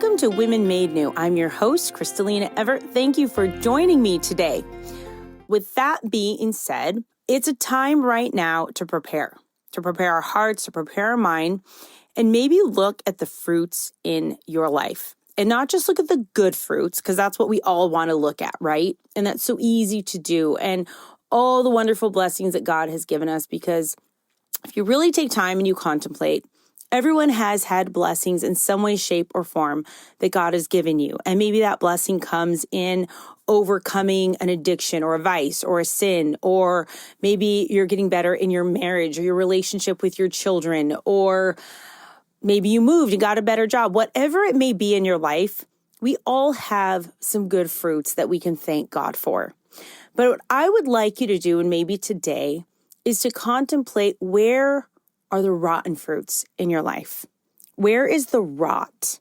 Welcome to Women Made New. I'm your host, Crystalina Evert. Thank you for joining me today. With that being said, it's a time right now to prepare our hearts, to prepare our mind, and maybe look at the fruits in your life. And not just look at the good fruits, because that's what we all want to look at, right? And that's so easy to do. And all the wonderful blessings that God has given us, because if you really take time and you contemplate, everyone has had blessings in some way, shape, or form that God has given you. And maybe that blessing comes in overcoming an addiction or a vice or a sin, or maybe you're getting better in your marriage or your relationship with your children, or maybe you moved and got a better job. Whatever it may be in your life, we all have some good fruits that we can thank God for. But what I would like you to do, and maybe today, is to contemplate, where are the rotten fruits in your life? Where is the rot?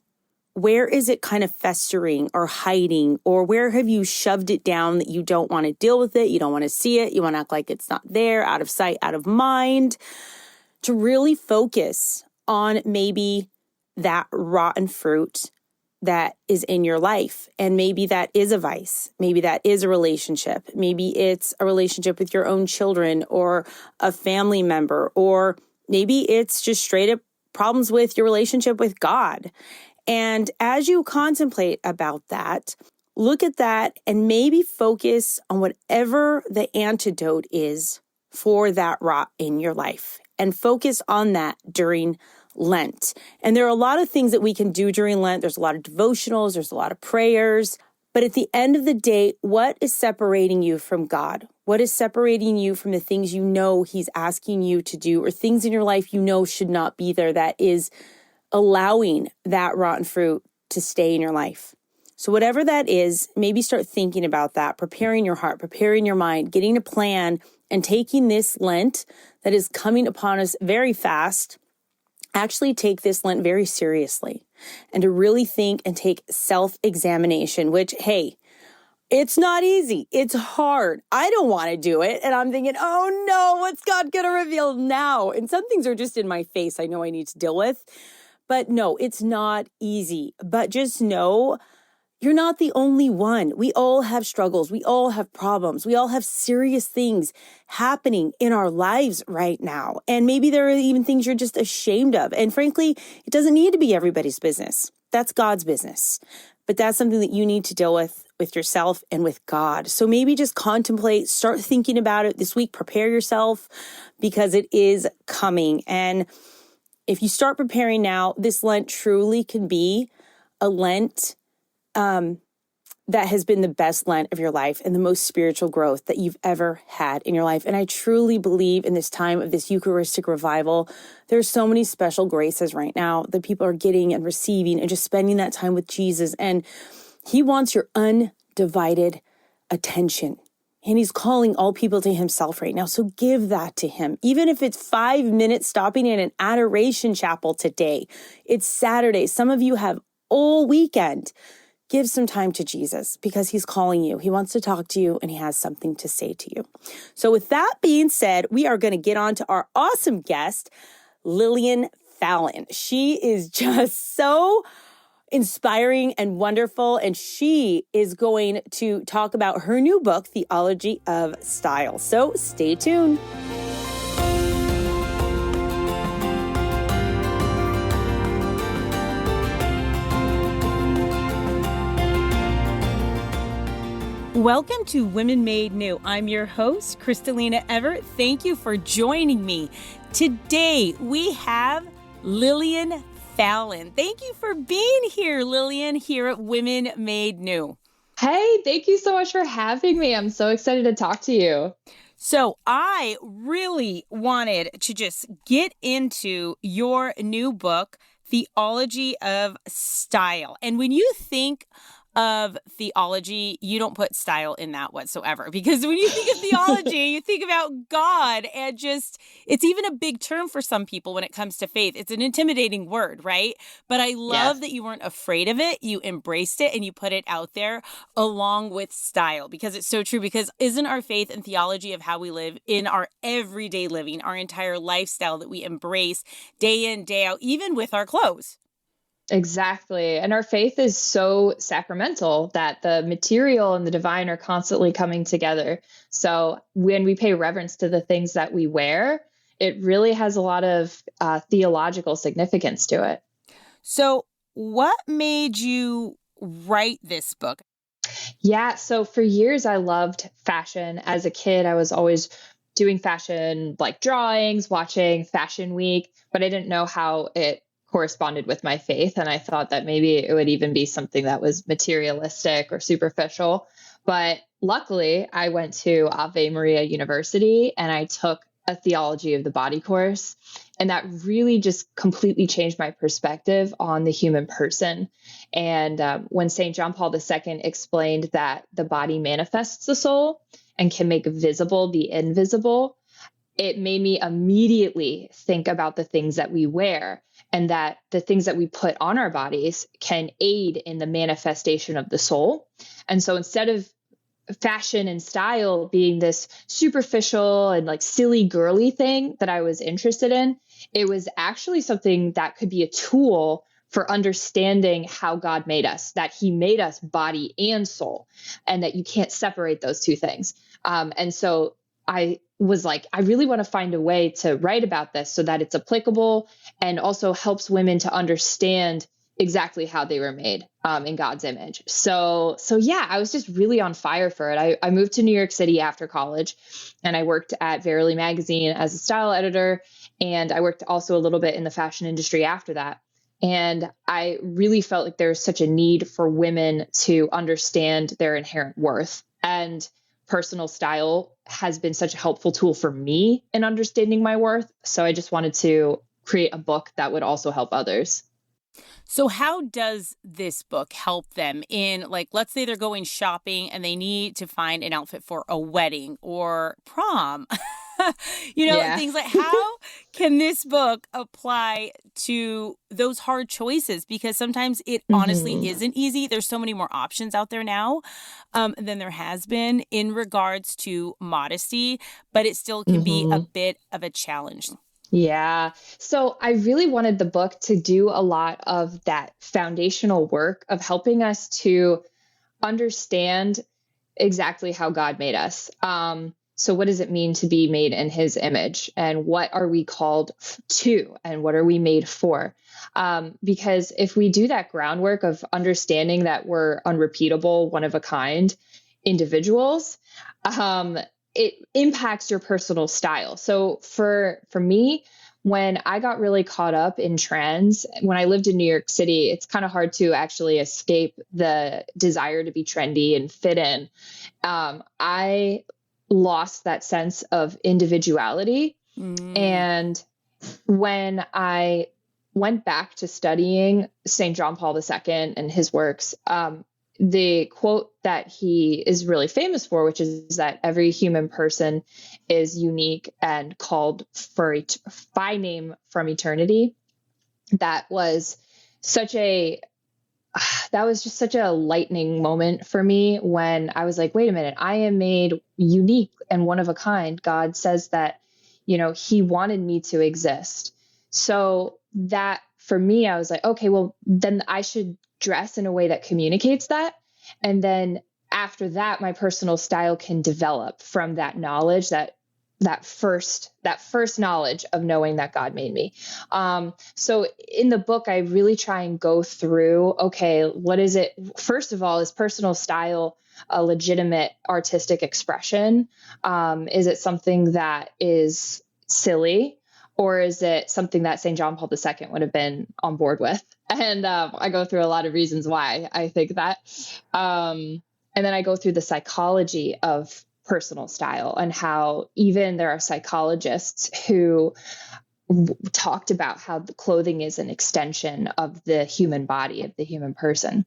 Where is it kind of festering or hiding? Or where have you shoved it down that you don't want to deal with it? You don't want to see it. You want to act like it's not there, out of sight, out of mind. To really focus on maybe that rotten fruit that is in your life. And maybe that is a vice. Maybe that is a relationship. Maybe it's a relationship with your own children or a family member, or maybe it's just straight up problems with your relationship with God. And as you contemplate about that, look at that and maybe focus on whatever the antidote is for that rot in your life, and focus on that during Lent. And there are a lot of things that we can do during Lent. There's a lot of devotionals, there's a lot of prayers. But at the end of the day, what is separating you from God? What is separating you from the things you know He's asking you to do, or things in your life you know should not be there, that is allowing that rotten fruit to stay in your life? So whatever that is, maybe start thinking about that, preparing your heart, preparing your mind, getting a plan, and taking this Lent that is coming upon us very fast. Actually take this Lent very seriously, and to really think and take self-examination, which, hey, it's not easy. It's hard. I don't want to do it. And I'm thinking, oh no, what's God going to reveal now? And some things are just in my face I know I need to deal with. But no, it's not easy. But just know, you're not the only one. We all have struggles. We all have problems. We all have serious things happening in our lives right now. And maybe there are even things you're just ashamed of. And frankly, it doesn't need to be everybody's business. That's God's business. But that's something that you need to deal with yourself and with God. So maybe just contemplate, start thinking about it this week, prepare yourself, because it is coming. And if you start preparing now, this Lent truly can be a Lent that has been the best Lent of your life and the most spiritual growth that you've ever had in your life. And I truly believe in this time of this Eucharistic revival, there's so many special graces right now that people are getting and receiving, and just spending that time with Jesus. And He wants your undivided attention. And He's calling all people to Himself right now. So give that to Him. Even if it's 5 minutes stopping in an adoration chapel today. It's Saturday. Some of you have all weekend. Give some time to Jesus, because He's calling you. He wants to talk to you, and He has something to say to you. So with that being said, we are going to get on to our awesome guest, Lillian Fallon. She is just so inspiring and wonderful, and she is going to talk about her new book, Theology of Style. So stay tuned. Welcome to Women Made New. I'm your host, Crystalina Evert. Thank you for joining me. Today, we have Lillian Fallon. Thank you for being here, Lillian, here at Women Made New. Hey, thank you so much for having me. I'm so excited to talk to you. So I really wanted to just get into your new book, Theology of Style. And when you think of theology, you don't put style in that whatsoever, because when you think of theology, you think about God, and just, it's even a big term for some people when it comes to faith. It's an intimidating word, right? But I love that you weren't afraid of it. You embraced it and you put it out there along with style, because it's so true. Because isn't our faith and theology of how we live in our everyday living, our entire lifestyle that we embrace day in, day out, even with our clothes? Exactly. And our faith is so sacramental that the material and the divine are constantly coming together. So when we pay reverence to the things that we wear, it really has a lot of theological significance to it. So, what made you write this book? Yeah. So for years, I loved fashion. As a kid, I was always doing fashion, like drawings, watching Fashion Week, but I didn't know how it corresponded with my faith. And I thought that maybe it would even be something that was materialistic or superficial. But luckily, I went to Ave Maria University and I took a theology of the body course. And that really just completely changed my perspective on the human person. And when St. John Paul II explained that the body manifests the soul and can make visible the invisible, it made me immediately think about the things that we wear and that the things that we put on our bodies can aid in the manifestation of the soul. And so instead of fashion and style being this superficial and like silly girly thing that I was interested in, it was actually something that could be a tool for understanding how God made us, that he made us body and soul, and that you can't separate those two things. And so I was like, I really want to find a way to write about this so that it's applicable and also helps women to understand exactly how they were made in God's image. So yeah, I was just really on fire for it. I moved to New York City after college and I worked at Verily magazine as a style editor. And I worked also a little bit in the fashion industry after that. And I really felt like there's such a need for women to understand their inherent worth. And personal style has been such a helpful tool for me in understanding my worth. So I just wanted to create a book that would also help others. So, how does this book help them in, like, let's say they're going shopping and they need to find an outfit for a wedding or prom? Yeah. Things like how can this book apply to those hard choices? Because sometimes it honestly Mhm. isn't easy. There's so many more options out there now than there has been in regards to modesty, but it still can be a Mhm. bit of a challenge. Yeah. So I really wanted the book to do a lot of that foundational work of helping us to understand exactly how God made us. So what does it mean to be made in his image? And what are we called to? And what are we made for? Because if we do that groundwork of understanding that we're unrepeatable, one of a kind individuals, um, it impacts your personal style. So for me, when I got really caught up in trends, when I lived in New York City, it's kind of hard to actually escape the desire to be trendy and fit in. I lost that sense of individuality. Mm. And when I went back to studying St. John Paul II and his works, the quote that he is really famous for, which is that every human person is unique and called by name from eternity. That was such a that was just such a lightning moment for me when I was like, wait a minute, I am made unique and one of a kind. God says that, he wanted me to exist. So that for me, I was like, okay, well, then I should dress in a way that communicates that. And then after that, my personal style can develop from that knowledge, that first knowledge of knowing that God made me. So in the book, I really try and go through, okay, what is it? First of all, is personal style a legitimate artistic expression? Is it something that is silly? Or is it something that St. John Paul II would have been on board with? And I go through a lot of reasons why I think that. And then I go through the psychology of personal style and how even there are psychologists who talked about how the clothing is an extension of the human body, of the human person.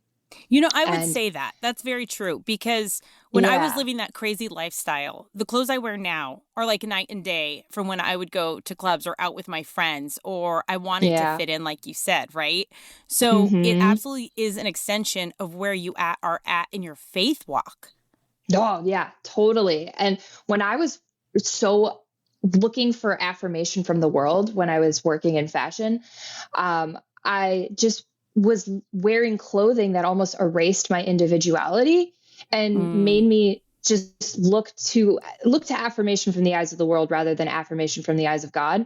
I would And say that. That's very true because when I was yeah, living that crazy lifestyle, the clothes I wear now are like night and day from when I would go to clubs or out with my friends or I wanted to yeah. fit in, like you said, right? So it Mm-hmm. absolutely is an extension of where you are at in your faith walk. Oh, yeah, totally. And when I was so looking for affirmation from the world when I was working in fashion, I just was wearing clothing that almost erased my individuality and made me just look to affirmation from the eyes of the world rather than affirmation from the eyes of God.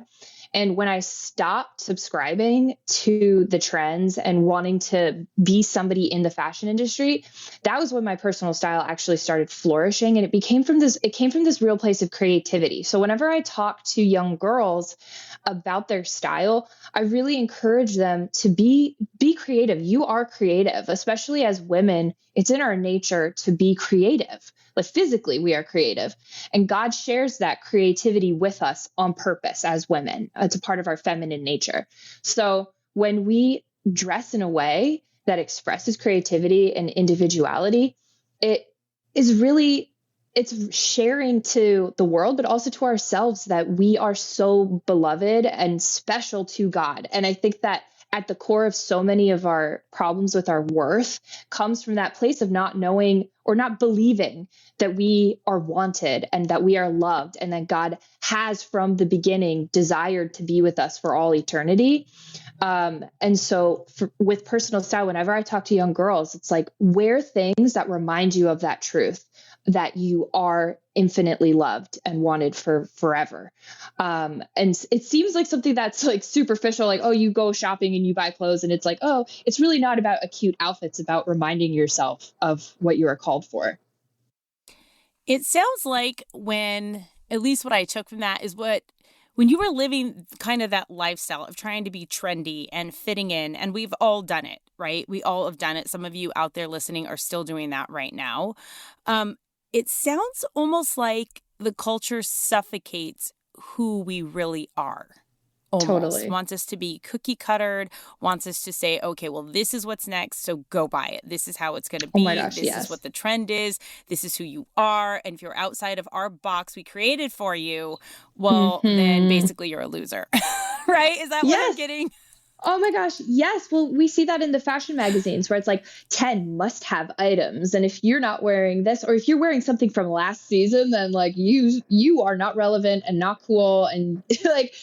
And when I stopped subscribing to the trends and wanting to be somebody in the fashion industry, that was when my personal style actually started flourishing. And it came from this real place of creativity. So whenever I talk to young girls about their style, I really encourage them to be creative. You are creative, especially as women. It's in our nature to be creative. Like physically, we are creative. And God shares that creativity with us on purpose as women. It's a part of our feminine nature. So when we dress in a way that expresses creativity and individuality, it is really, it's sharing to the world, but also to ourselves that we are so beloved and special to God. And I think that at the core of so many of our problems with our worth comes from that place of not knowing or not believing that we are wanted and that we are loved and that God has from the beginning desired to be with us for all eternity. And so with personal style, whenever I talk to young girls, it's like, wear things that remind you of that truth, that you are infinitely loved and wanted for forever. And it seems like something that's like superficial, like, oh, you go shopping and you buy clothes. And it's like, oh, it's really not about a cute outfit. It's about reminding yourself of what you are called for. It sounds like at least what I took from that is when you were living kind of that lifestyle of trying to be trendy and fitting in, and we've all done it, right? We all have done it. Some of you out there listening are still doing that right now. It sounds almost like the culture suffocates who we really are. Almost Totally. wants us to be cookie cuttered, wants us to say, okay, well, this is what's next, so go buy it. This is how it's going to be. Oh my gosh, this yes. is what the trend is. This is who you are. And if you're outside of our box we created for you, well, then basically you're a loser, right? Is that what I'm getting? Oh my gosh, yes. Well, we see that in the fashion magazines where it's like 10 must-have items. And if you're not wearing this, or if you're wearing something from last season, then like you are not relevant and not cool. And like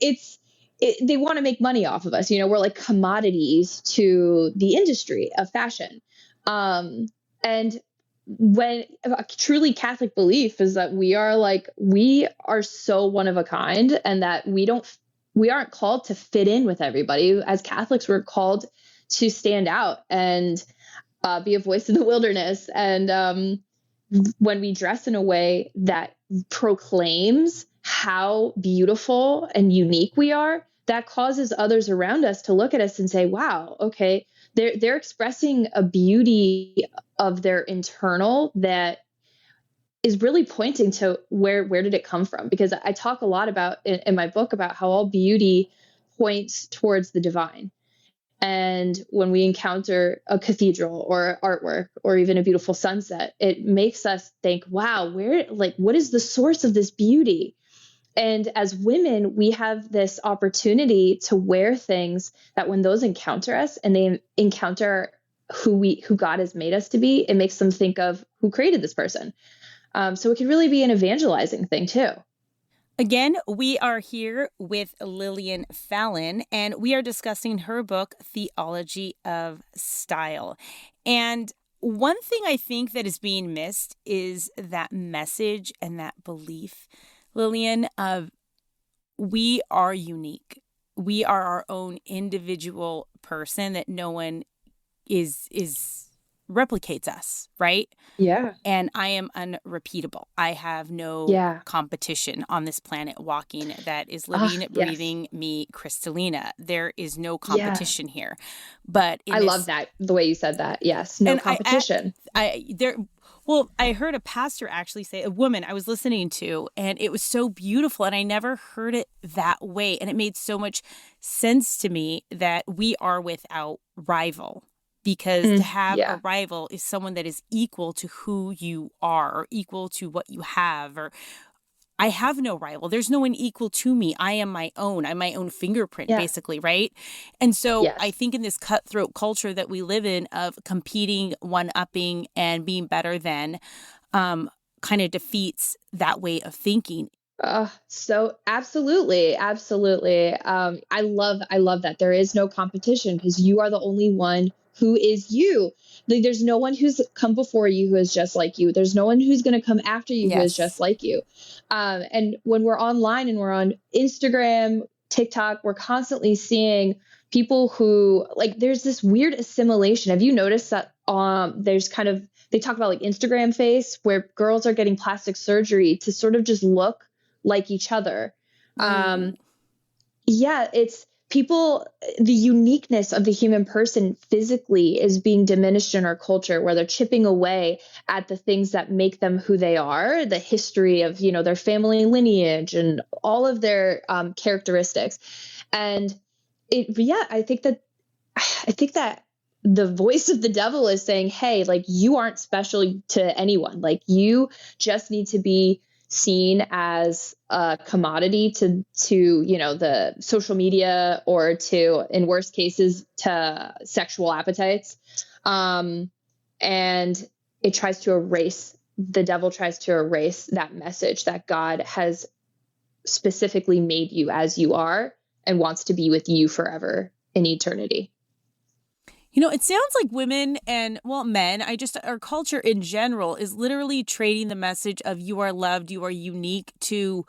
they want to make money off of us. We're like commodities to the industry of fashion. And when a truly Catholic belief is that we are so one of a kind, and that we aren't called to fit in with everybody. As Catholics, we're called to stand out and be a voice in the wilderness. And when we dress in a way that proclaims how beautiful and unique we are, that causes others around us to look at us and say, wow, okay, they're expressing a beauty of their internal that is really pointing to where did it come from? Because I talk a lot about in my book about how all beauty points towards the divine. And when we encounter a cathedral or artwork or even a beautiful sunset, it makes us think, wow, what is the source of this beauty? And as women, we have this opportunity to wear things that when those encounter us and they encounter who God has made us to be, it makes them think of who created this person. So it can really be an evangelizing thing, too. Again, we are here with Lillian Fallon, and we are discussing her book, Theology of Style. And one thing I think that is being missed is that message and that belief, Lillian, of we are unique. We are our own individual person that no one is replicates us, right? Yeah. And I am unrepeatable. I have no competition on this planet walking that is living, breathing me, Crystalina. There is no competition here. But I love that, the way you said that. Yes, no competition. I heard a pastor actually say, a woman I was listening to, and it was so beautiful, and I never heard it that way. And it made so much sense to me that we are without rival. Because to have a rival is someone that is equal to who you are or equal to what you have. Or I have no rival. There's no one equal to me. I am my own. I'm my own fingerprint, basically, right? And so I think in this cutthroat culture that we live in of competing, one-upping, and being better than kind of defeats that way of thinking. So absolutely, absolutely. I love that there is no competition because you are the only one who is you. Like, there's no one who's come before you who is just like you. There's no one who's going to come after you who is just Yes. like you. And when we're online and we're on Instagram, TikTok, we're constantly seeing people who, like, there's this weird assimilation. Have you noticed that there's kind of, they talk about like Instagram face where girls are getting plastic surgery to sort of just look like each other. Ooh. Yeah, it's people, the uniqueness of the human person physically is being diminished in our culture, where they're chipping away at the things that make them who they are, the history of, their family lineage and all of their characteristics. And I think that the voice of the devil is saying, hey, like, you aren't special to anyone. Like, you just need to be seen as a commodity to the social media, or to, in worst cases, to sexual appetites. And the devil tries to erase that message that God has specifically made you as you are and wants to be with you forever in eternity. It sounds like women and, well, men, our culture in general is literally trading the message of you are loved, you are unique, to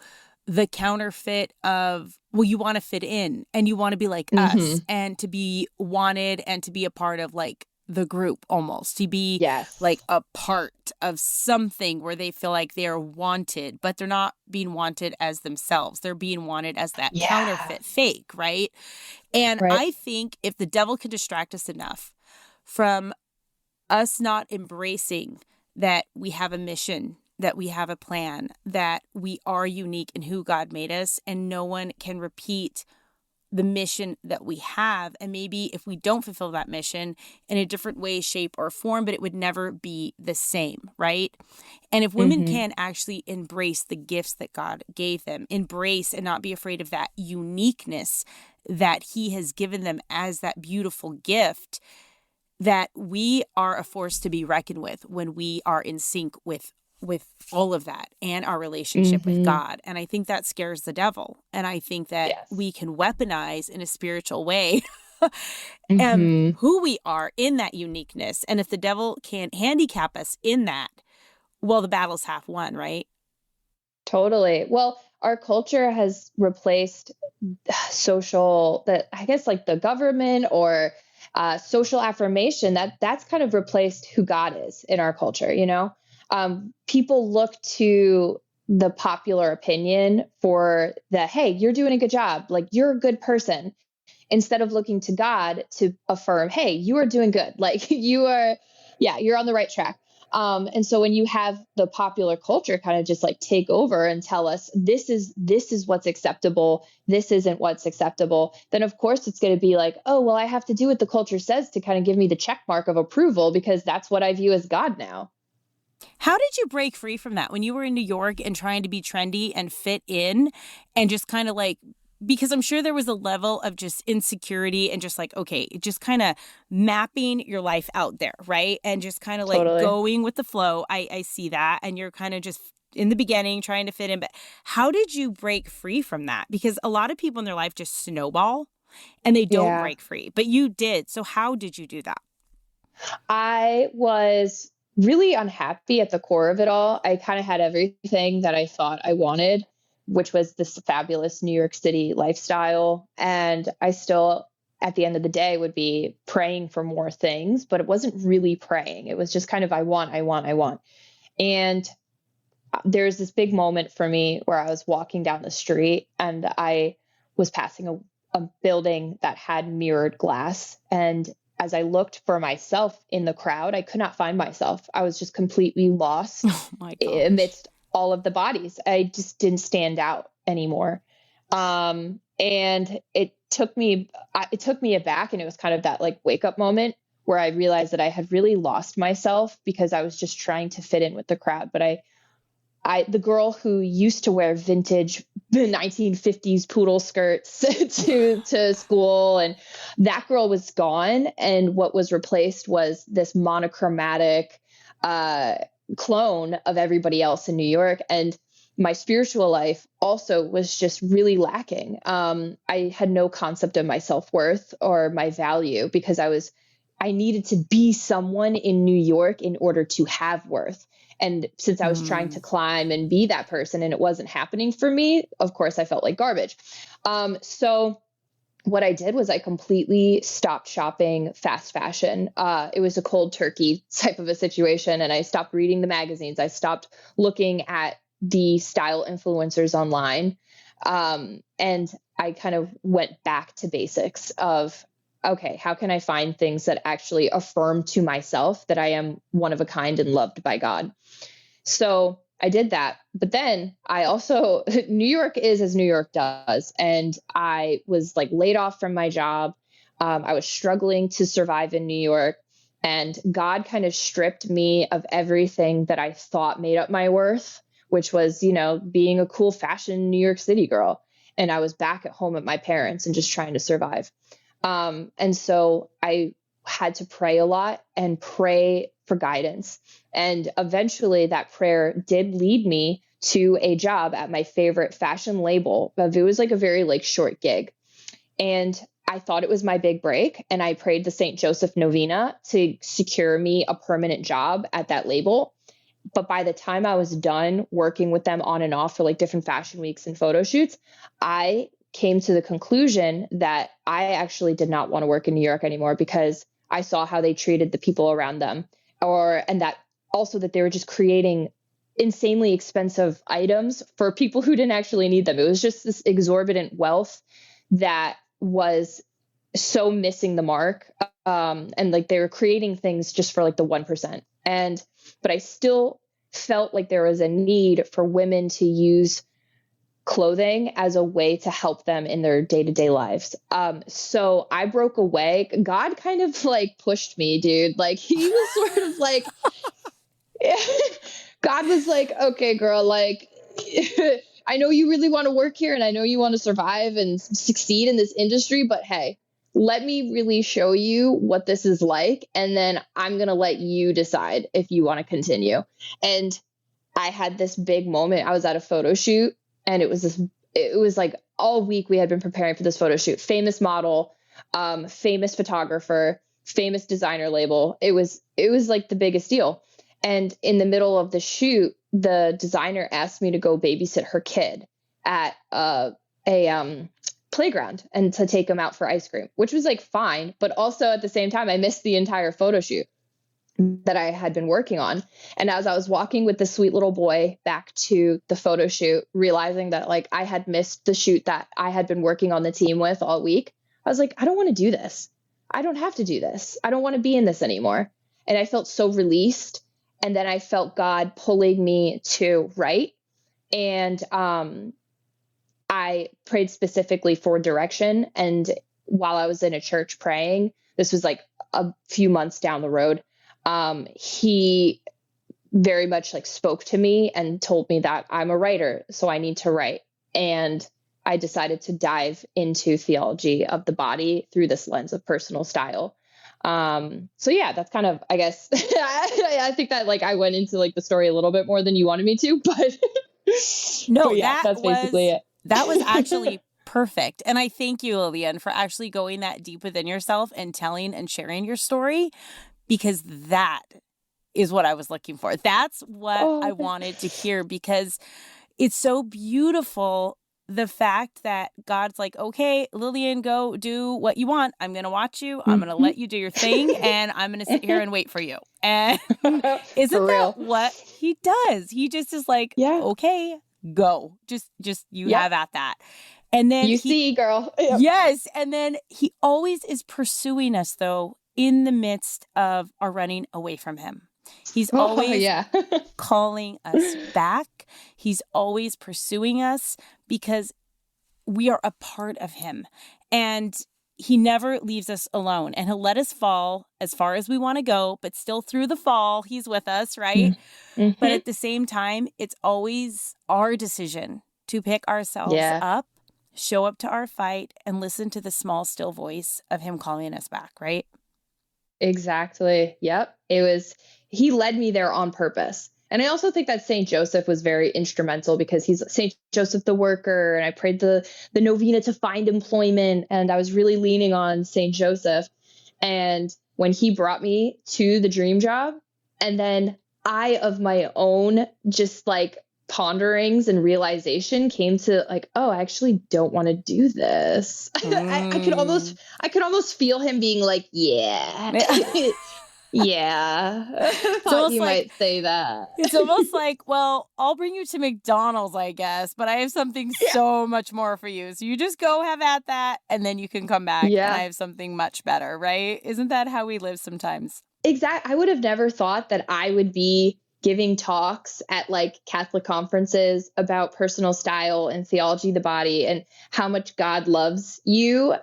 the counterfeit of, well, you want to fit in and you want to be like us and to be wanted and to be a part of like the group, almost to be like a part of something where they feel like they're wanted, but they're not being wanted as themselves. They're being wanted as that counterfeit fake, right? And I think if the devil can distract us enough from us not embracing that we have a mission, that we have a plan, that we are unique in who God made us, and no one can repeat the mission that we have. And maybe if we don't fulfill that mission in a different way, shape, or form, but it would never be the same, right? And if women can actually embrace the gifts that God gave them, embrace and not be afraid of that uniqueness that He has given them as that beautiful gift, that we are a force to be reckoned with when we are in sync with all of that and our relationship with God. And I think that scares the devil. And I think that we can weaponize in a spiritual way who we are in that uniqueness. And if the devil can't handicap us in that, well, the battle's half won, right? Totally. Well, our culture has replaced the government, or social affirmation, that's kind of replaced who God is in our culture. People look to the popular opinion for hey, you're doing a good job, like, you're a good person, instead of looking to God to affirm, hey, you are doing good, like, you're on the right track. And so when you have the popular culture kind of just like take over and tell us this is what's acceptable, this isn't what's acceptable, then of course it's going to be like, oh, well, I have to do what the culture says to kind of give me the check mark of approval, because that's what I view as God now. How did you break free from that when you were in New York and trying to be trendy and fit in, and just kind of like, because I'm sure there was a level of just insecurity and just like, okay, just kind of mapping your life out there, right? And just kind of like going with the flow. I see that. And you're kind of just in the beginning trying to fit in. But how did you break free from that? Because a lot of people in their life just snowball and they don't break free, but you did. So how did you do that? I was really unhappy at the core of it all. I kind of had everything that I thought I wanted, which was this fabulous New York City lifestyle. And I still, at the end of the day, would be praying for more things, but it wasn't really praying. It was just kind of, I want. And there's this big moment for me where I was walking down the street and I was passing a building that had mirrored glass. And as I looked for myself in the crowd, I could not find myself. I was just completely lost amidst all of the bodies. I just didn't stand out anymore. And it took me aback, and it was kind of that like wake up moment where I realized that I had really lost myself because I was just trying to fit in with the crowd. But the girl who used to wear vintage 1950s poodle skirts to school, and that girl was gone. And what was replaced was this monochromatic clone of everybody else in New York. And my spiritual life also was just really lacking. I had no concept of my self-worth or my value because I needed to be someone in New York in order to have worth. And since I was trying to climb and be that person and it wasn't happening for me, of course, I felt like garbage. So what I did was I completely stopped shopping fast fashion. It was a cold turkey type of a situation. And I stopped reading the magazines. I stopped looking at the style influencers online. And I kind of went back to basics of, okay, how can I find things that actually affirm to myself that I am one of a kind and loved by God? So I did that. But then I also, New York is as New York does. And I was like laid off from my job. I was struggling to survive in New York. And God kind of stripped me of everything that I thought made up my worth, which was, being a cool fashion New York City girl. And I was back at home at my parents and just trying to survive. And so I had to pray a lot and pray for guidance. And eventually that prayer did lead me to a job at my favorite fashion label. But it was like a very short gig. And I thought it was my big break. And I prayed the St. Joseph Novena to secure me a permanent job at that label. But by the time I was done working with them on and off for different fashion weeks and photo shoots, I came to the conclusion that I actually did not want to work in New York anymore because I saw how they treated the people around them, and that also that they were just creating insanely expensive items for people who didn't actually need them. It was just this exorbitant wealth that was so missing the mark. And they were creating things just for the 1%. But I still felt like there was a need for women to use clothing as a way to help them in their day-to-day lives. So I broke away. God kind of pushed me, dude. He was sort of God was okay, girl, I know you really want to work here and I know you want to survive and succeed in this industry, but hey, let me really show you what this is like. And then I'm going to let you decide if you want to continue. And I had this big moment. I was at a photo shoot and it was all week we had been preparing for this photo shoot. Famous model, famous photographer, famous designer label. It was the biggest deal. And in the middle of the shoot, the designer asked me to go babysit her kid at a playground and to take him out for ice cream, which was fine. But also at the same time, I missed the entire photo shoot that I had been working on. And as I was walking with the sweet little boy back to the photo shoot, realizing that I had missed the shoot that I had been working on the team with all week, I was I don't want to do this. I don't have to do this. I don't want to be in this anymore. And I felt so released. And then I felt God pulling me to write. And I prayed specifically for direction. And while I was in a church praying, this was a few months down the road, he very much spoke to me and told me that I'm a writer, so I need to write. And I decided to dive into theology of the body through this lens of personal style. So yeah, that's kind of, I guess, I think that I went into the story a little bit more than you wanted me to, but no, but yeah, that's basically it. That was actually perfect. And I thank you, Lillian, for actually going that deep within yourself and telling and sharing your story, because that is what I was looking for. That's what I wanted to hear, because it's so beautiful. The fact that God's okay, Lillian, go do what you want. I'm going to watch you. I'm going to let you do your thing. And I'm going to sit here and wait for you. And isn't that what he does? He just is okay, go. Just you have at that. And then you see, girl. Yep. Yes. And then he always is pursuing us, though, in the midst of our running away from him. He's always calling us back. He's always pursuing us because we are a part of him. And he never leaves us alone. And he'll let us fall as far as we want to go, but still through the fall, he's with us, right? Mm-hmm. But at the same time, it's always our decision to pick ourselves up, show up to our fight, and listen to the small, still voice of him calling us back, right? Exactly. Yep. He led me there on purpose. And I also think that St. Joseph was very instrumental because he's St. Joseph the worker. And I prayed the novena to find employment. And I was really leaning on St. Joseph. And when he brought me to the dream job, and then I, of my own, just like ponderings and realization came to like, oh, I actually don't want to do this. I could almost feel him being like, yeah, yeah. I thought you might say that. It's almost like, well, I'll bring you to McDonald's, I guess, but I have something so much more for you. So you just go have at that, and then you can come back and I have something much better, right? Isn't that how we live sometimes? Exactly. I would have never thought that I would be giving talks at like Catholic conferences about personal style and theology of the body and how much God loves you.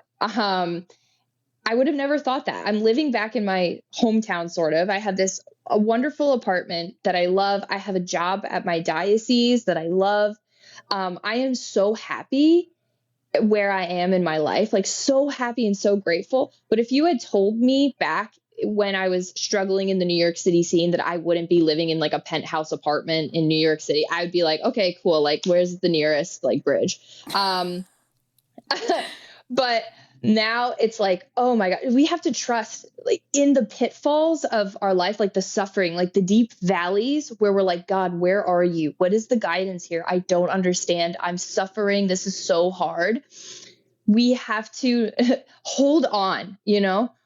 I would have never thought that. I'm living back in my hometown, sort of. I have a wonderful apartment that I love. I have a job at my diocese that I love. I am so happy where I am in my life, like so happy and so grateful. But if you had told me back when I was struggling in the New York City scene that I wouldn't be living in like a penthouse apartment in New York City, I would be like, okay, cool. Like, where's the nearest like bridge? But now it's like, oh my God, we have to trust like in the pitfalls of our life, like the suffering, like the deep valleys where we're like, God, where are you? What is the guidance here? I don't understand. I'm suffering. This is so hard. We have to hold on,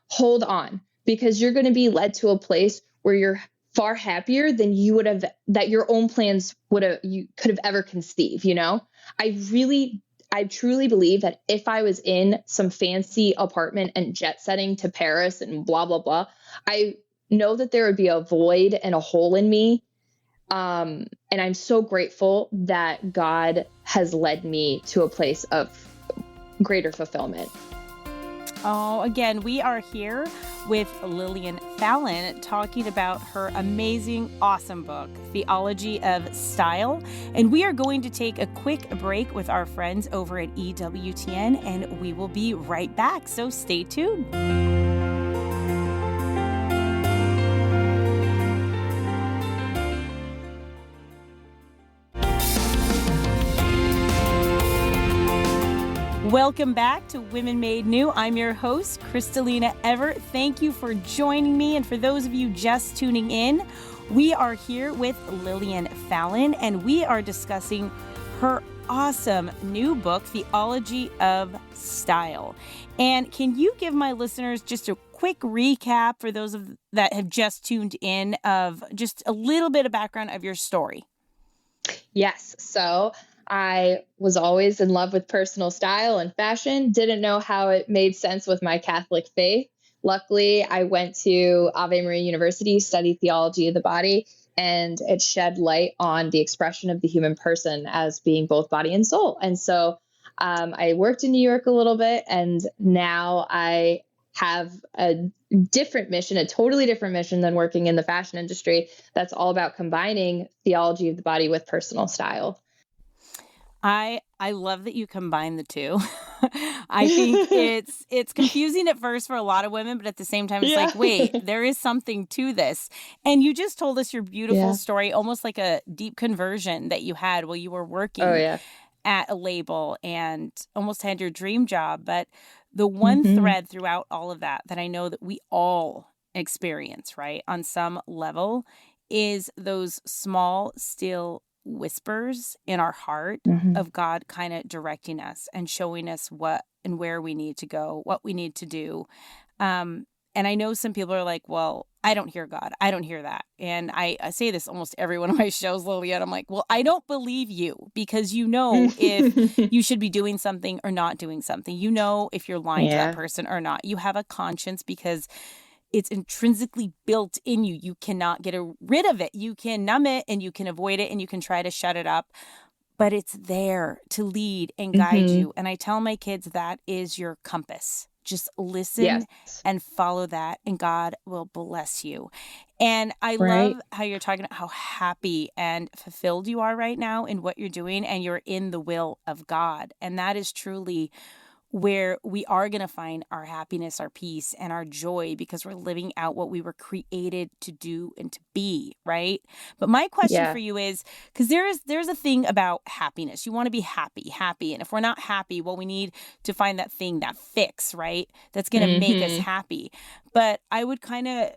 hold on, because you're going to be led to a place where you're far happier than you would have, that your own plans you could have ever conceived. I truly believe that if I was in some fancy apartment and jet setting to Paris and blah, blah, blah, I know that there would be a void and a hole in me. And I'm so grateful that God has led me to a place of greater fulfillment. Oh, again, we are here with Lillian Fallon talking about her amazing, awesome book, Theology of Style. And we are going to take a quick break with our friends over at EWTN, and we will be right back. So stay tuned. Welcome back to Women Made New. I'm your host, Crystalina Evert. Thank you for joining me. And for those of you just tuning in, we are here with Lillian Fallon, and we are discussing her awesome new book, Theology of Style. And can you give my listeners just a quick recap for those that have just tuned in of just a little bit of background of your story? Yes. So I was always in love with personal style and fashion, didn't know how it made sense with my Catholic faith. Luckily, I went to Ave Maria University, studied theology of the body, and it shed light on the expression of the human person as being both body and soul. And so I worked in New York a little bit, and now I have a different mission, a totally different mission than working in the fashion industry. That's all about combining theology of the body with personal style. I love that you combine the two. I think it's confusing at first for a lot of women, but at the same time, it's like, wait, there is something to this. And you just told us your beautiful story, almost like a deep conversion that you had while you were working at a label and almost had your dream job. But the one thread throughout all of that I know that we all experience, right, on some level, is those small, still whispers in our heart of God kind of directing us and showing us what and where we need to go, what we need to do. And I know some people are like, well, I don't hear God. I don't hear that. And I say this almost every one of my shows, Lillian. I'm like, well, I don't believe you, because you know if you should be doing something or not doing something. You know if you're lying to that person or not. You have a conscience because it's intrinsically built in you. You cannot get rid of it. You can numb it and you can avoid it and you can try to shut it up, but it's there to lead and guide you. And I tell my kids that is your compass. Just listen and follow that, and God will bless you. And I love how you're talking about how happy and fulfilled you are right now in what you're doing, and you're in the will of God. And that is truly where we are going to find our happiness, our peace, and our joy because we're living out what we were created to do and to be, right? But my question for you is, because there's a thing about happiness. You want to be happy. And if we're not happy, well, we need to find that thing, that fix, right? That's going to make us happy. But I would kind of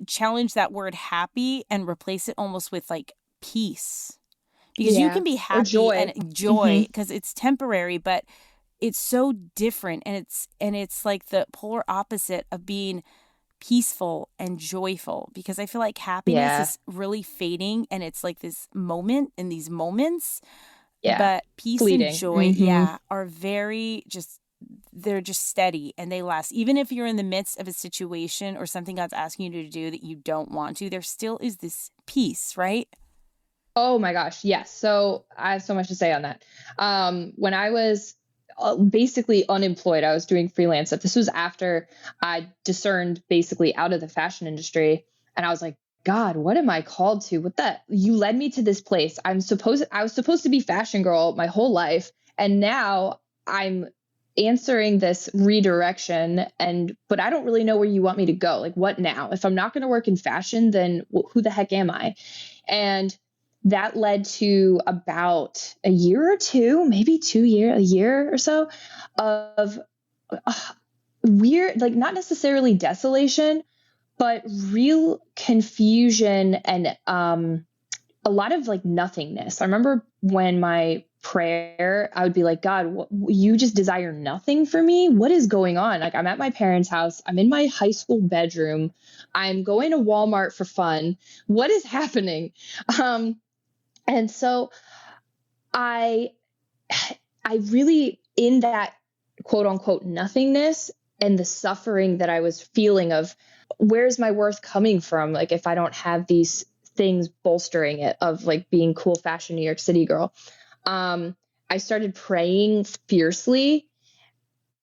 challenge that word happy and replace it almost with like peace. Because you can be happy and joy because it's temporary, but it's so different, and it's like the polar opposite of being peaceful and joyful, because I feel like happiness is really fading, and it's like this moment in these moments, but peace and joy are very they're just steady and they last. Even if you're in the midst of a situation or something God's asking you to do that you don't want to, there still is this peace, right? Oh my gosh, yes. So I have so much to say on that. When I was basically unemployed, I was doing freelance stuff. This was after I discerned basically out of the fashion industry. And I was like, God, what am I called to? You led me to this place. I was supposed to be fashion girl my whole life. And now I'm answering this redirection, but I don't really know where you want me to go. Like, what now? If I'm not going to work in fashion, then who the heck am I? And that led to about a year or two, maybe a year or so of weird, like not necessarily desolation, but real confusion and a lot of like nothingness. I remember when my prayer, I would be like, God, you just desire nothing for me? What is going on? Like, I'm at my parents' house. I'm in my high school bedroom. I'm going to Walmart for fun. What is happening? And so I really, in that quote unquote nothingness and the suffering that I was feeling of where's my worth coming from? Like, if I don't have these things bolstering it of like being cool fashion New York City girl, I started praying fiercely.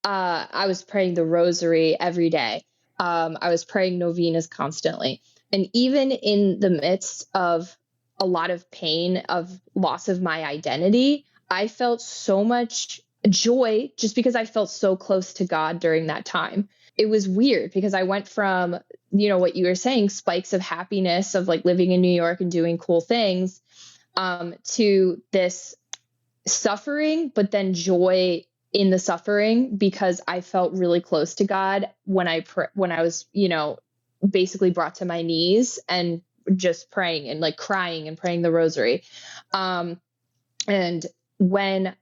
I was praying the rosary every day. I was praying novenas constantly. And even in the midst of a lot of pain of loss of my identity, I felt so much joy just because I felt so close to God during that time. It was weird because I went from, what you were saying, spikes of happiness of like living in New York and doing cool things, to this suffering, but then joy in the suffering because I felt really close to God when I was, basically brought to my knees and just praying and like crying and praying the rosary. And when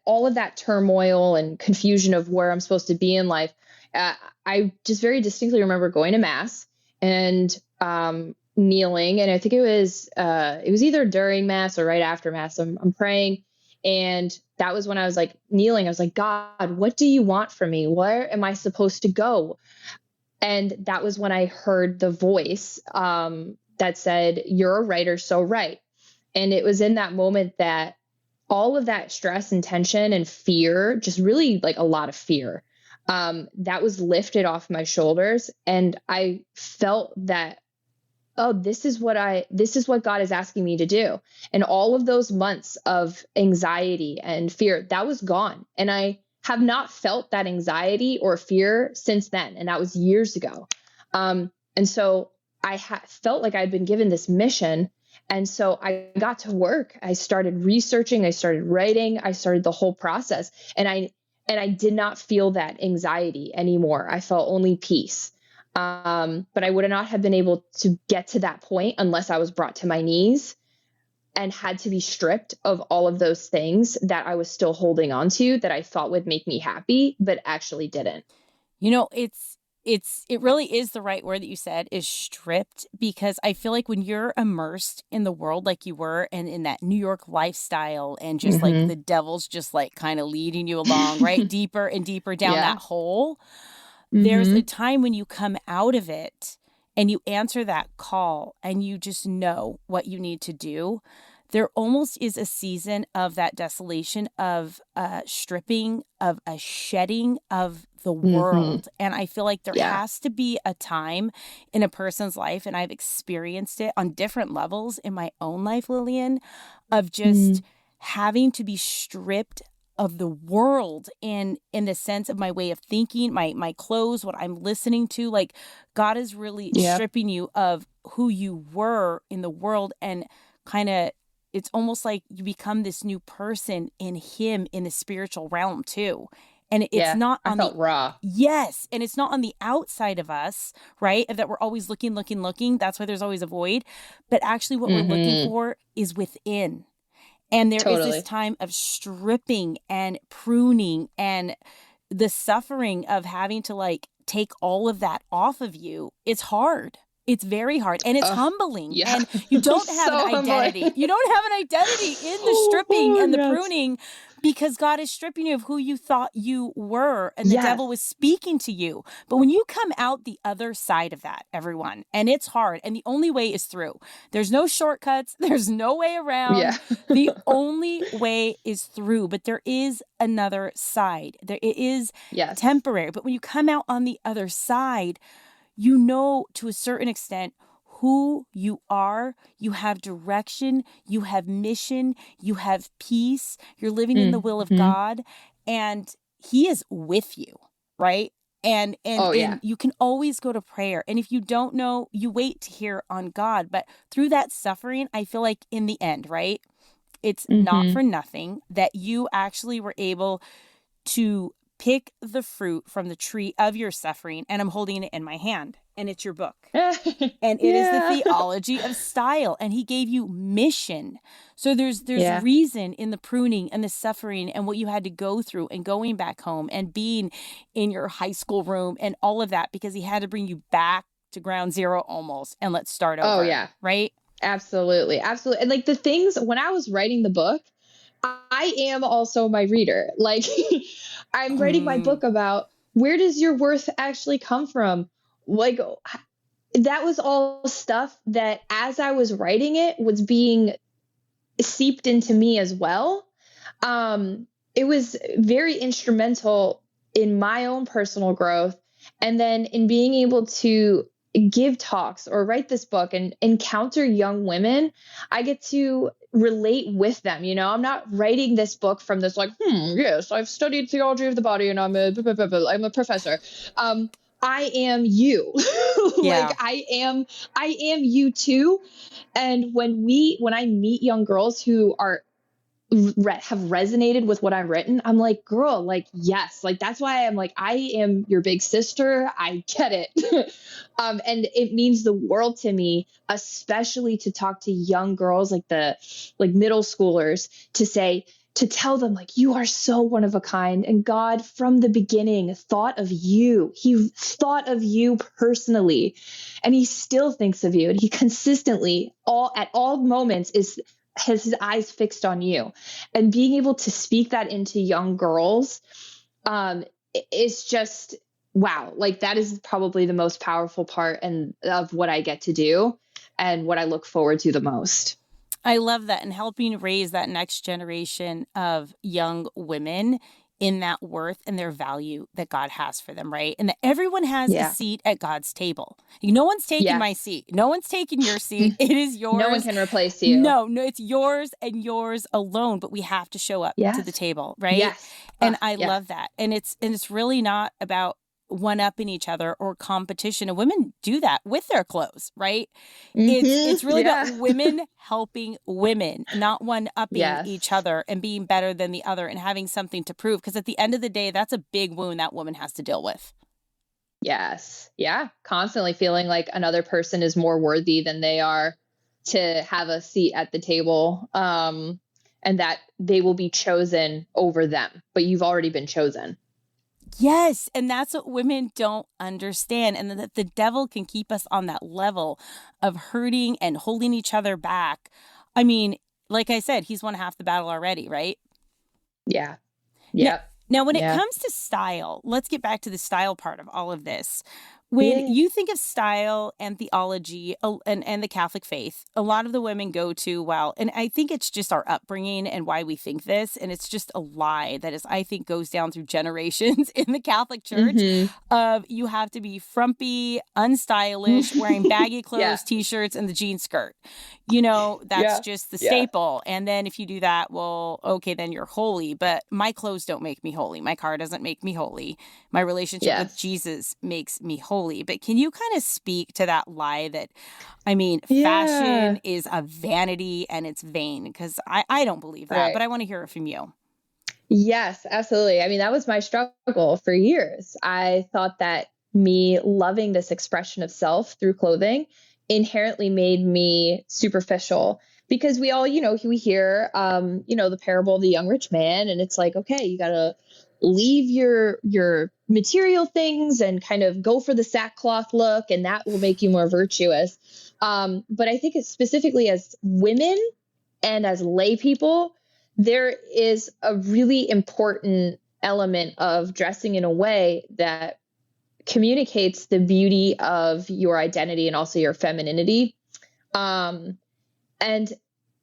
all of that turmoil and confusion of where I'm supposed to be in life, I just very distinctly remember going to mass and kneeling. And I think it was either during mass or right after mass. I'm praying. And that was when I was like kneeling. I was like, God, what do you want from me? Where am I supposed to go? And that was when I heard the voice that said, you're a writer, so write. And it was in that moment that all of that stress and tension and fear, just really like a lot of fear, that was lifted off my shoulders. And I felt that, oh, this is what God is asking me to do. And all of those months of anxiety and fear, that was gone. And I have not felt that anxiety or fear since then. And that was years ago. And so I felt like I'd been given this mission. And so I got to work. I started researching, I started writing, I started the whole process. And I did not feel that anxiety anymore. I felt only peace. But I would not have been able to get to that point unless I was brought to my knees and had to be stripped of all of those things that I was still holding on to that I thought would make me happy, but actually didn't. It really is the right word that you said, is stripped, because I feel like when you're immersed in the world like you were and in that New York lifestyle and just like the devil's just like kind of leading you along, right? Deeper and deeper down that hole. There's a time when you come out of it and you answer that call and you just know what you need to do. There almost is a season of that desolation, of stripping, of a shedding of the world. And I feel like there has to be a time in a person's life, and I've experienced it on different levels in my own life, Lillian, of just having to be stripped of the world in the sense of my way of thinking, my clothes, what I'm listening to. Like God is really stripping you of who you were in the world, and kind of it's almost like you become this new person in him in the spiritual realm too. And it's not on I felt raw. Yes. And it's not on the outside of us, right? That we're always looking. That's why there's always a void. But actually what we're looking for is within. And there is this time of stripping and pruning and the suffering of having to like take all of that off of you. It's hard. It's very hard, and it's humbling. Yeah. And you don't have an identity. You don't have an identity in the stripping and the pruning, because God is stripping you of who you thought you were, and the devil was speaking to you. But when you come out the other side of that, everyone, and it's hard, and the only way is through. There's no shortcuts. There's no way around. Yeah. The only way is through, but there is another side. It is temporary. But when you come out on the other side, you know, to a certain extent, who you are. You have direction, you have mission, you have peace, you're living in the will of God, and he is with you, right? And you can always go to prayer. And if you don't know, you wait to hear on God. But through that suffering, I feel like in the end, right? It's not for nothing that you actually were able to pick the fruit from the tree of your suffering. And I'm holding it in my hand, and it's your book. And it is the Theology of Style. And he gave you mission. So there's reason in the pruning and the suffering and what you had to go through and going back home and being in your high school room and all of that, because he had to bring you back to ground zero almost, and let's start over. Oh, yeah. Right? Absolutely. Absolutely. And like the things, when I was writing the book, I am also my reader. Like I'm writing my book about, where does your worth actually come from? Like that was all stuff that as I was writing it was being seeped into me as well. It was very instrumental in my own personal growth. And then in being able to give talks or write this book and encounter young women, I get to relate with them. You know, I'm not writing this book from this like, yes, I've studied theology of the body and I'm a professor. I am you. Like I am you too. And when I meet young girls who have resonated with what I've written, I'm like, girl, like, yes, like, that's why I'm like, I am your big sister. I get it. And it means the world to me, especially to talk to young girls, like middle schoolers, to tell them like, you are so one of a kind. And God from the beginning thought of you. He thought of you personally, and he still thinks of you. And he consistently at all moments has his eyes fixed on you. And being able to speak that into young girls is just, wow. Like that is probably the most powerful part of what I get to do and what I look forward to the most. I love that, and helping raise that next generation of young women in that worth and their value that God has for them, right? And that everyone has a seat at God's table. No one's taking my seat. No one's taking your seat. It is yours. No one can replace you. No, it's yours and yours alone, but we have to show up to the table, right? Yes. And I love that. And it's really not about one-upping each other or competition. And women do that with their clothes, right? It's really about women helping women, not one-upping each other and being better than the other and having something to prove. Because at the end of the day, that's a big wound that woman has to deal with. Yes. Yeah. Constantly feeling like another person is more worthy than they are to have a seat at the table. And that they will be chosen over them, but you've already been chosen. Yes. And that's what women don't understand. And that the devil can keep us on that level of hurting and holding each other back. I mean, like I said, he's won half the battle already, right? Yeah. Yep. Now when it comes to style, let's get back to the style part of all of this. When Yeah. you think of style and theology and the Catholic faith, a lot of the women go to, well, and I think it's just our upbringing and why we think this. And it's just a lie that is, I think, goes down through generations in the Catholic Church of you have to be frumpy, unstylish, wearing baggy clothes, t-shirts, and the jean skirt. That's just the staple. And then if you do that, well, okay, then you're holy. But my clothes don't make me holy. My car doesn't make me holy. My relationship with Jesus makes me holy. But can you kind of speak to that lie that, fashion is a vanity and it's vain? Because I don't believe that, but I want to hear it from you. Yes, absolutely. I mean, that was my struggle for years. I thought that me loving this expression of self through clothing inherently made me superficial, because we all, we hear, the parable of the young rich man, and it's like, okay, you got to leave your material things and kind of go for the sackcloth look, and that will make you more virtuous. But I think it's specifically as women and as lay people, there is a really important element of dressing in a way that communicates the beauty of your identity and also your femininity. And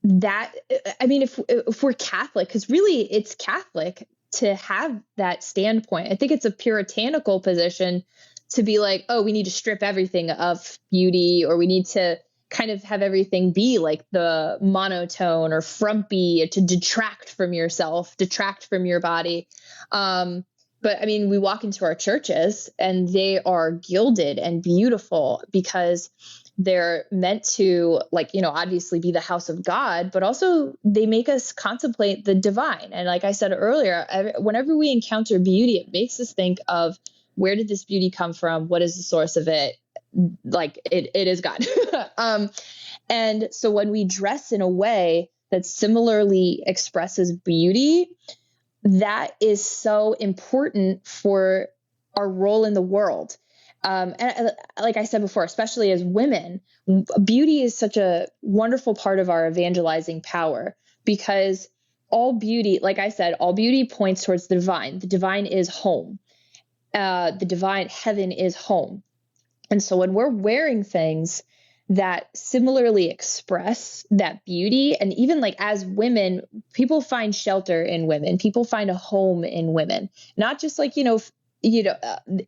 that, if we're Catholic, because really it's Catholic to have that standpoint. I think it's a puritanical position to be like, oh, we need to strip everything of beauty, or we need to kind of have everything be like the monotone or frumpy to detract from yourself, detract from your body. But we walk into our churches and they are gilded and beautiful because they're meant to, obviously be the house of God, but also they make us contemplate the divine. And like I said earlier, whenever we encounter beauty, it makes us think of, where did this beauty come from? What is the source of it? Like it is God. And so when we dress in a way that similarly expresses beauty, that is so important for our role in the world. And like I said before, especially as women, beauty is such a wonderful part of our evangelizing power, because all beauty, like I said, all beauty points towards the divine. The divine is home. The divine, heaven is home. And so when we're wearing things that similarly express that beauty, and even like as women, people find shelter in women, people find a home in women, not just like,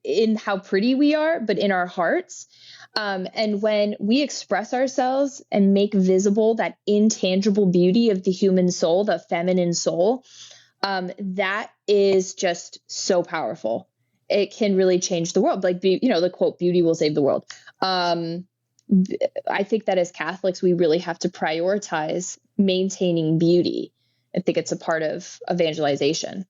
in how pretty we are, but in our hearts. And when we express ourselves and make visible that intangible beauty of the human soul, the feminine soul, that is just so powerful. It can really change the world. Like, the quote, beauty will save the world. I think that as Catholics, we really have to prioritize maintaining beauty. I think it's a part of evangelization.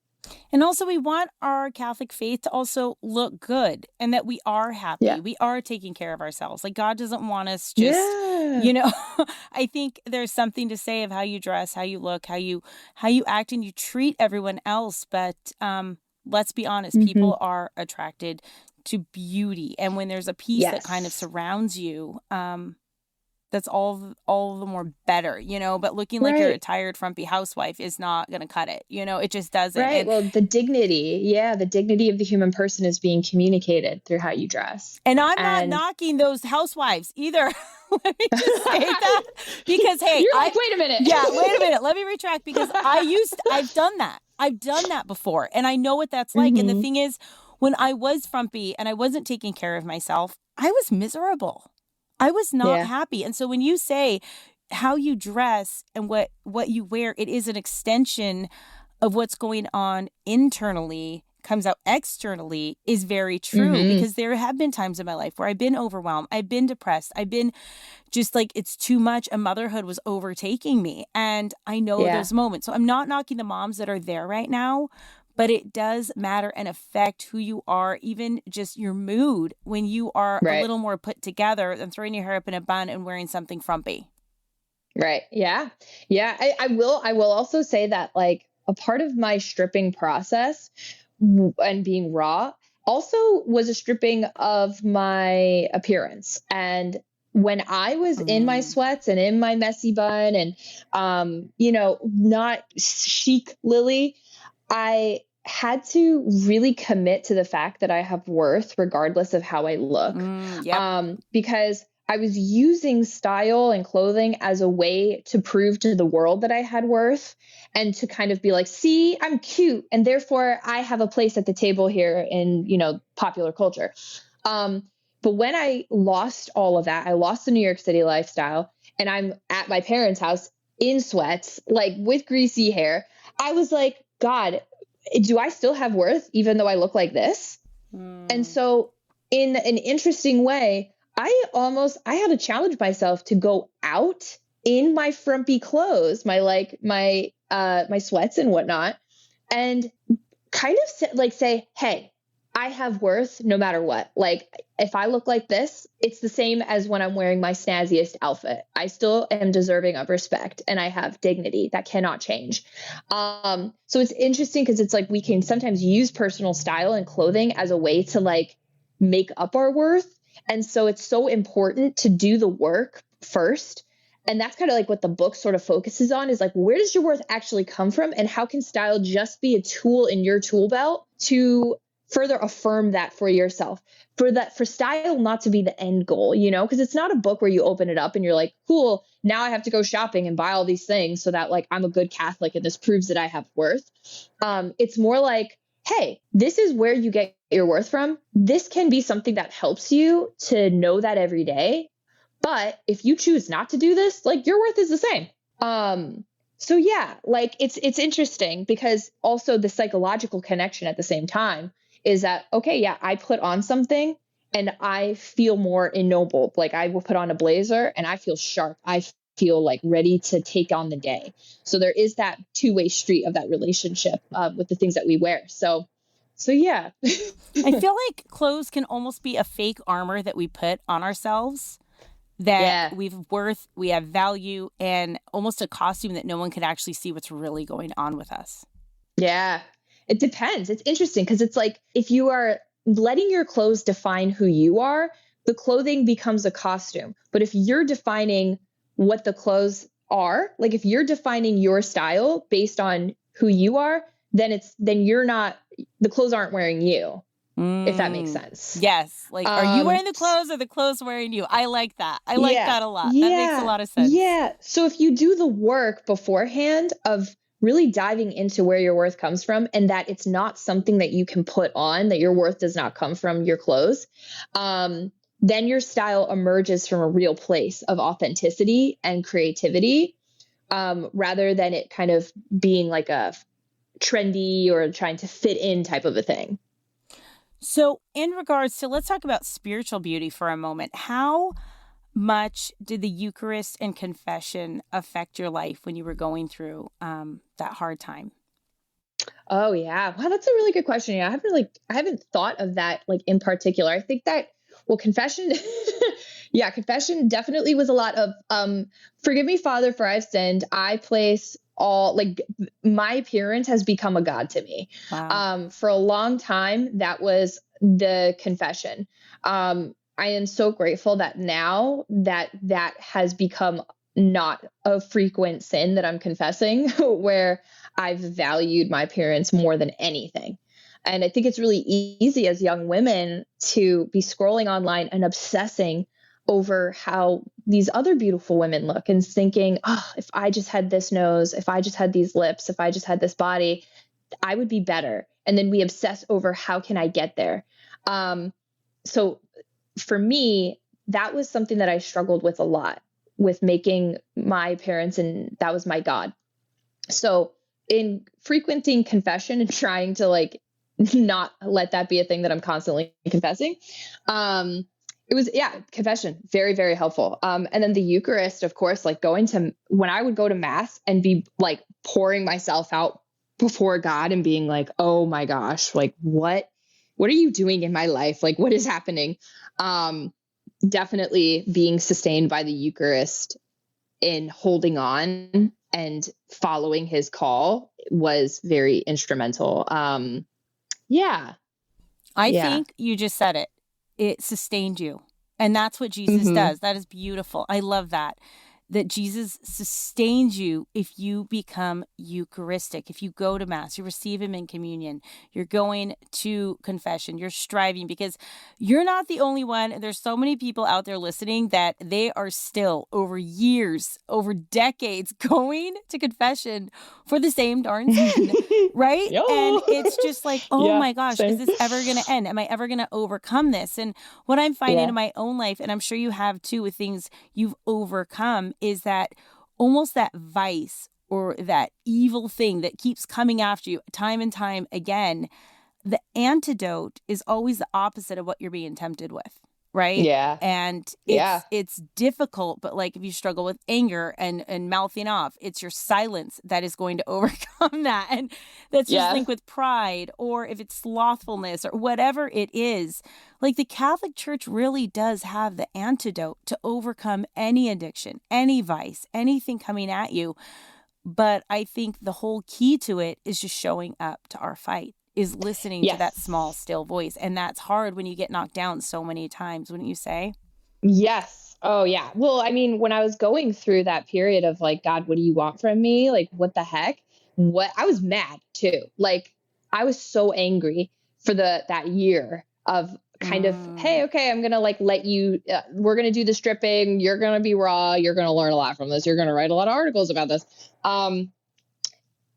And also, we want our Catholic faith to also look good, and that we are happy. Yeah. We are taking care of ourselves. Like, God doesn't want us just, I think there's something to say of how you dress, how you look, how you act, and you treat everyone else. But let's be honest, people are attracted to beauty. And when there's a piece that kind of surrounds you, that's all the more better, but looking like you're a tired, frumpy housewife is not going to cut it. It just doesn't. Right. Well, the dignity of the human person is being communicated through how you dress. And I'm not knocking those housewives either. Let me just say that, because, hey, you're like, wait a minute. Yeah, wait a minute. Let me retract, because I've done that. I've done that before, and I know what that's like. And the thing is, when I was frumpy and I wasn't taking care of myself, I was miserable. I was not happy. And so when you say how you dress and what you wear, it is an extension of what's going on internally, comes out externally, is very true. Because there have been times in my life where I've been overwhelmed. I've been depressed. I've been just like, it's too much. And motherhood was overtaking me. And I know those moments. So I'm not knocking the moms that are there right now, but it does matter and affect who you are, even just your mood, when you are a little more put together than throwing your hair up in a bun and wearing something frumpy. Right. Yeah. Yeah. I will also say that, like, a part of my stripping process and being raw also was a stripping of my appearance. And when I was in my sweats and in my messy bun and, not chic Lily, I had to really commit to the fact that I have worth regardless of how I look. Because I was using style and clothing as a way to prove to the world that I had worth and to kind of be like, see, I'm cute. And therefore I have a place at the table here in, popular culture. But when I lost all of that, I lost the New York City lifestyle and I'm at my parents' house in sweats, like with greasy hair. I was like, God, do I still have worth even though I look like this? And so in an interesting way, I had to challenge myself to go out in my frumpy clothes, my sweats and whatnot, and kind of say, hey, I have worth no matter what. Like if I look like this, it's the same as when I'm wearing my snazziest outfit. I still am deserving of respect and I have dignity that cannot change. So it's interesting because it's like we can sometimes use personal style and clothing as a way to like make up our worth. And so it's so important to do the work first. And that's kind of like what the book sort of focuses on is like, where does your worth actually come from? And how can style just be a tool in your tool belt to further affirm that for yourself, for style not to be the end goal, because it's not a book where you open it up and you're like, cool, now I have to go shopping and buy all these things so that like I'm a good Catholic and this proves that I have worth. It's more like, hey, this is where you get your worth from. This can be something that helps you to know that every day. But if you choose not to do this, like your worth is the same. So yeah, like it's interesting because also the psychological connection at the same time is that, okay, yeah, I put on something and I feel more ennobled. Like I will put on a blazer and I feel sharp. I feel like ready to take on the day. So there is that two-way street of that relationship with the things that we wear. So yeah. I feel like clothes can almost be a fake armor that we put on ourselves. That we've worth, we have value, and almost a costume that no one could actually see what's really going on with us. Yeah, it depends. It's interesting because it's like if you are letting your clothes define who you are, the clothing becomes a costume. But if you're defining what the clothes are, like if you're defining your style based on who you are, then you're not, the clothes aren't wearing you. If that makes sense. Yes. Like, are you wearing the clothes or the clothes wearing you? I like that. I like that a lot. Yeah, that makes a lot of sense. Yeah. So if you do the work beforehand of really diving into where your worth comes from and that it's not something that you can put on, that your worth does not come from your clothes, then your style emerges from a real place of authenticity and creativity, rather than it kind of being like a trendy or trying to fit in type of a thing. So in regards to, let's talk about spiritual beauty for a moment. How much did the Eucharist and confession affect your life when you were going through that hard time? Oh yeah. Wow, that's a really good question. Yeah, I haven't thought of that like in particular. I think that confession confession definitely was a lot of forgive me, Father, for I've sinned. I place all, like, my appearance has become a god to me. Wow. For a long time, that was the confession. I am so grateful that now that has become not a frequent sin that I'm confessing, where I've valued my appearance more than anything. And I think it's really easy as young women to be scrolling online and obsessing over how these other beautiful women look and thinking, oh, if I just had this nose, if I just had these lips, if I just had this body, I would be better. And then we obsess over how can I get there? So for me, that was something that I struggled with a lot, with making my appearance, and that was my God. So in frequenting confession and trying to like not let that be a thing that I'm constantly confessing, it was, confession, very, very helpful. And then the Eucharist, of course, like when I would go to mass and be like pouring myself out before God and being like, oh my gosh, like what are you doing in my life? Like what is happening? Definitely being sustained by the Eucharist in holding on and following his call was very instrumental. I think you just said it. It sustained you. And that's what Jesus does. That is beautiful. I love that. that Jesus sustains you if you become Eucharistic, if you go to Mass, you receive him in communion, you're going to confession, you're striving, because you're not the only one. There's so many people out there listening that they are still over years, over decades going to confession for the same darn sin, right? Yo. And it's just like, oh Yeah, my gosh, same. is this ever going to end? Am I ever going to overcome this? And what I'm finding Yeah. in my own life, and I'm sure you have too with things you've overcome, is that almost that vice or that evil thing that keeps coming after you time and time again, the antidote is always the opposite of what you're being tempted with, right? Yeah. And Yeah. it's difficult, but like if you struggle with anger and mouthing off, it's your silence that is going to overcome that. And that's just linked with pride, or if it's slothfulness or whatever it is. Like the Catholic Church really does have the antidote to overcome any addiction, any vice, anything coming at you. But I think the whole key to it is just showing up to our fight, is listening to that small, still voice. And that's hard when you get knocked down so many times, wouldn't you say? Yes. Oh, yeah. Well, I mean, when I was going through that period of like, God, what do you want from me? Like, what the heck? I was mad too. Like, I was so angry for that year of kind of, hey, okay, I'm going to like let you, we're going to do the stripping. You're going to be raw. You're going to learn a lot from this. You're going to write a lot of articles about this.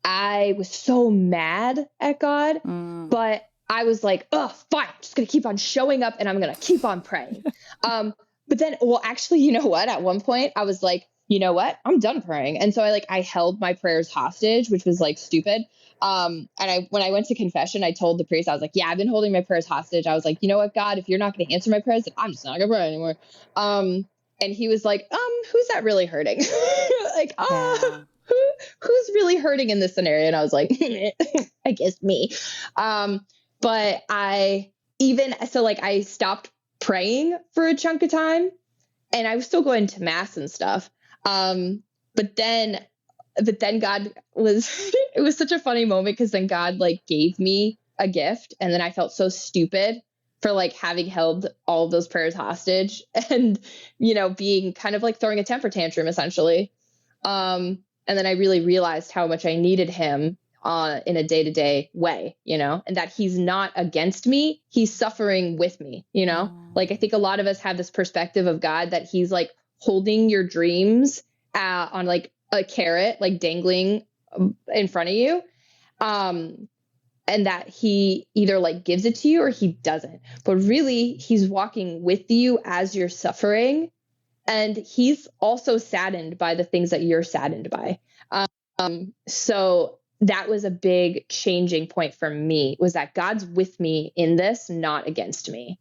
I was so mad at God, but I was like, oh, fine. I'm just going to keep on showing up and I'm going to keep on praying. But then, well, actually, you know what? At one point I was like, you know what? I'm done praying. And so I held my prayers hostage, which was like stupid. And when I went to confession, I told the priest, I was like, yeah, I've been holding my prayers hostage. I was like, you know what, God, if you're not going to answer my prayers, then I'm just not going to pray anymore. And he was like, who's that really hurting? Like, who's really hurting in this scenario? And I was like, I guess me. But I stopped praying for a chunk of time, and I was still going to Mass and stuff. But then God it was such a funny moment, because then God like gave me a gift, and then I felt so stupid for like having held all of those prayers hostage and, being kind of like throwing a temper tantrum essentially. And then I really realized how much I needed him in a day-to-day way, and that he's not against me. He's suffering with me, Like, I think a lot of us have this perspective of God that he's like holding your dreams on like a carrot, like dangling in front of you. And that he either like gives it to you or he doesn't. But really, he's walking with you as you're suffering. And he's also saddened by the things that you're saddened by. So that was a big changing point for me, was that God's with me in this, not against me.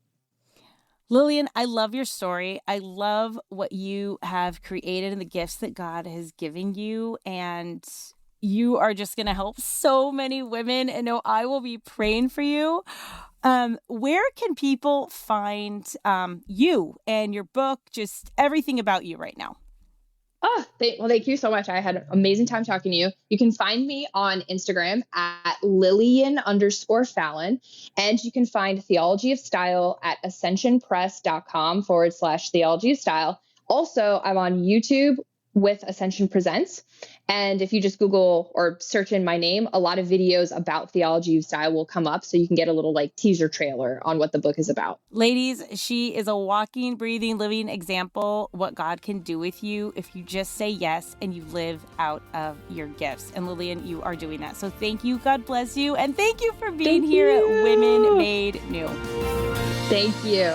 Lillian, I love your story. I love what you have created and the gifts that God has given you. And you are just going to help so many women. And no, I will be praying for you. Where can people find you and your book, just everything about you right now? Thank you so much. I had an amazing time talking to you. You can find me on Instagram at Lillian_Fallon. And you can find Theology of Style at ascensionpress.com/Theology of Style. Also, I'm on YouTube with Ascension Presents. And if you just Google or search in my name, a lot of videos about Theology of Style will come up, so you can get a little like teaser trailer on what the book is about. Ladies, she is a walking, breathing, living example what God can do with you if you just say yes and you live out of your gifts. And Lillian, you are doing that. So thank you. God bless you. And thank you for being here at Women Made New. Thank you.